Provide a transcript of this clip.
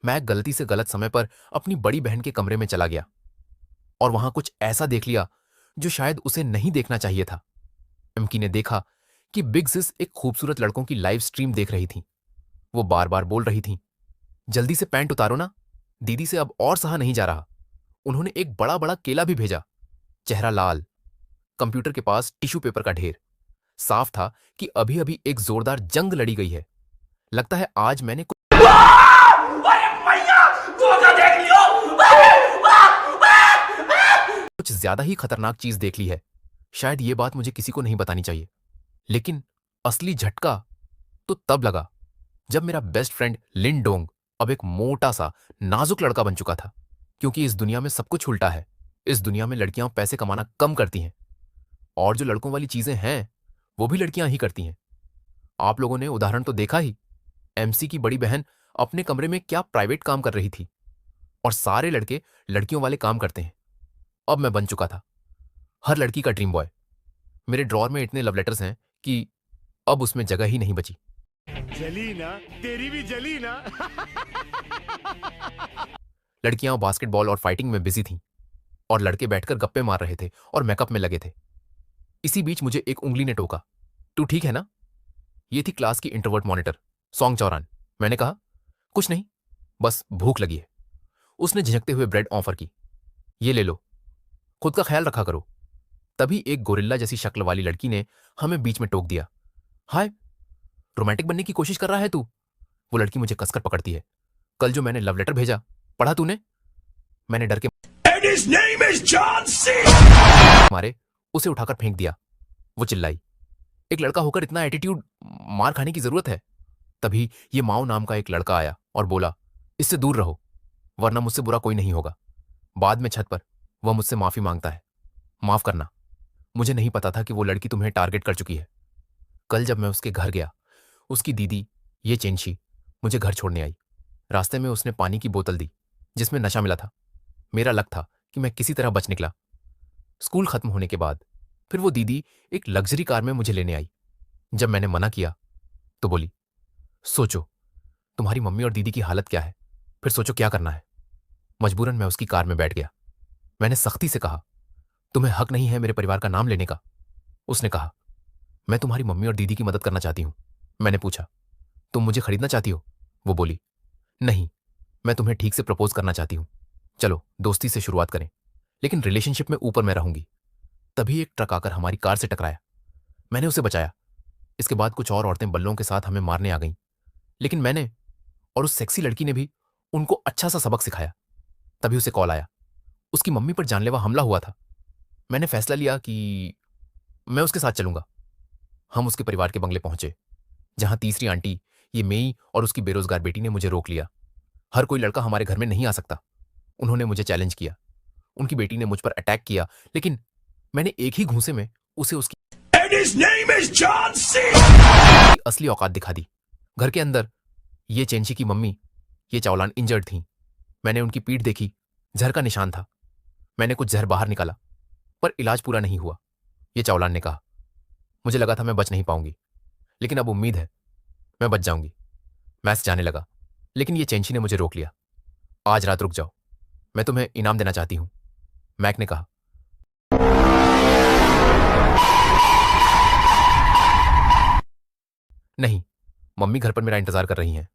मैं गलती से गलत समय पर अपनी बड़ी बहन के कमरे में चला गया और वहां कुछ ऐसा देख लिया जो शायद उसे नहीं देखना चाहिए था। एमकी ने देखा कि बिग सिस एक खूबसूरत लड़कों की लाइव स्ट्रीम देख रही थी। वो बार बार बोल रही थी, जल्दी से पैंट उतारो ना, दीदी से अब और सहा नहीं जा रहा। उन्होंने एक बड़ा बड़ा केला भी भेजा। चेहरा लाल, कंप्यूटर के पास टिश्यू पेपर का ढेर। साफ था कि अभी अभी एक जोरदार जंग लड़ी गई है। लगता है आज मैंने कुछ ज्यादा ही खतरनाक चीज देख ली है। शायद ये बात मुझे किसी को नहीं बतानी चाहिए, लेकिन असली झटका तो तब लगा जब मेरा बेस्ट फ्रेंड लिन डोंग अब एक मोटा सा नाजुक लड़का बन चुका था। क्योंकि इस दुनिया में सब कुछ उल्टा है। इस दुनिया में लड़कियां पैसे कमाना कम करती हैं और जो लड़कों वाली चीजें हैं वो भी लड़कियां ही करती हैं। आप लोगों ने उदाहरण तो देखा ही, एमसी की बड़ी बहन अपने कमरे में क्या प्राइवेट काम कर रही थी और सारे लड़के लड़कियों वाले काम करते हैं। अब मैं बन चुका था हर लड़की का ड्रीम बॉय। मेरे ड्रॉर में इतने लव लेटर्स हैं कि अब उसमें जगह ही नहीं बची। जली ना, तेरी भी जली ना। लड़कियां बास्केटबॉल और फाइटिंग में बिजी थीं और लड़के बैठकर गप्पे मार रहे थे और मेकअप में लगे थे। इसी बीच मुझे एक उंगली ने टोका, तू ठीक है ना? ये थी क्लास की इंट्रोवर्ट मॉनिटर सॉन्ग चौरान। मैंने कहा, कुछ नहीं, बस भूख लगी है। उसने झिझकते हुए ब्रेड ऑफर की, ये ले लो, खुद का ख्याल रखा करो। तभी एक गोरिल्ला जैसी शक्ल वाली लड़की ने हमें बीच में टोक दिया, हाय, रोमांटिक बनने की कोशिश कर रहा है तू? वो लड़की मुझे कसकर पकड़ती है, कल जो मैंने लव लेटर भेजा पढ़ा तूने? मैंने डर के मारे उसे उठाकर फेंक दिया। वो चिल्लाई, एक लड़का होकर इतना एटीट्यूड, मार खाने की जरूरत है? तभी ये माओ नाम का एक लड़का आया और बोला, इससे दूर रहो वरना मुझसे बुरा कोई नहीं होगा। बाद में छत पर वह मुझसे माफी मांगता है, माफ करना, मुझे नहीं पता था कि वो लड़की तुम्हें टारगेट कर चुकी है। कल जब मैं उसके घर गया, उसकी दीदी ये चेंशी मुझे घर छोड़ने आई। रास्ते में उसने पानी की बोतल दी जिसमें नशा मिला था। मेरा लक था कि मैं किसी तरह बच निकला। स्कूल खत्म होने के बाद फिर वो दीदी एक लग्जरी कार में मुझे लेने आई। जब मैंने मना किया तो बोली, सोचो तुम्हारी मम्मी और दीदी की हालत क्या है, फिर सोचो क्या करना है। मजबूरन मैं उसकी कार में बैठ गया। मैंने सख्ती से कहा, तुम्हें हक नहीं है मेरे परिवार का नाम लेने का। उसने कहा, मैं तुम्हारी मम्मी और दीदी की मदद करना चाहती हूं। मैंने पूछा, तुम मुझे खरीदना चाहती हो? वो बोली, नहीं, मैं तुम्हें ठीक से प्रपोज करना चाहती हूं। चलो दोस्ती से शुरुआत करें, लेकिन रिलेशनशिप में ऊपर मैं रहूंगी। तभी एक ट्रक आकर हमारी कार से टकराया। मैंने उसे बचाया। इसके बाद कुछ और औरतें बल्लों के साथ हमें मारने आ गईं, लेकिन मैंने और उस सेक्सी लड़की ने भी उनको अच्छा सा सबक सिखाया। तभी उसे कॉल आया, उसकी मम्मी पर जानलेवा हमला हुआ था। मैंने फैसला लिया कि मैं उसके साथ चलूंगा। हम उसके परिवार के बंगले पहुंचे, जहां तीसरी आंटी ये मेई और उसकी बेरोजगार बेटी ने मुझे रोक लिया। हर कोई लड़का हमारे घर में नहीं आ सकता। उन्होंने मुझे चैलेंज किया। उनकी बेटी ने मुझ पर अटैक किया, लेकिन मैंने एक ही घूंसे में उसे उसकी असली औकात दिखा दी। घर के अंदर ये चेंची की मम्मी ये चावलान इंजर्ड थी। मैंने उनकी पीठ देखी, जहर का निशान था। मैंने कुछ जहर बाहर निकाला, पर इलाज पूरा नहीं हुआ। ये चावलान ने कहा, मुझे लगा था मैं बच नहीं पाऊंगी, लेकिन अब उम्मीद है मैं बच जाऊंगी। मैं जाने लगा, लेकिन ये चेंची ने मुझे रोक लिया। आज रात रुक जाओ, मैं तुम्हें इनाम देना चाहती हूं। मैक ने कहा, नहीं, मम्मी घर पर मेरा इंतजार कर रही हैं।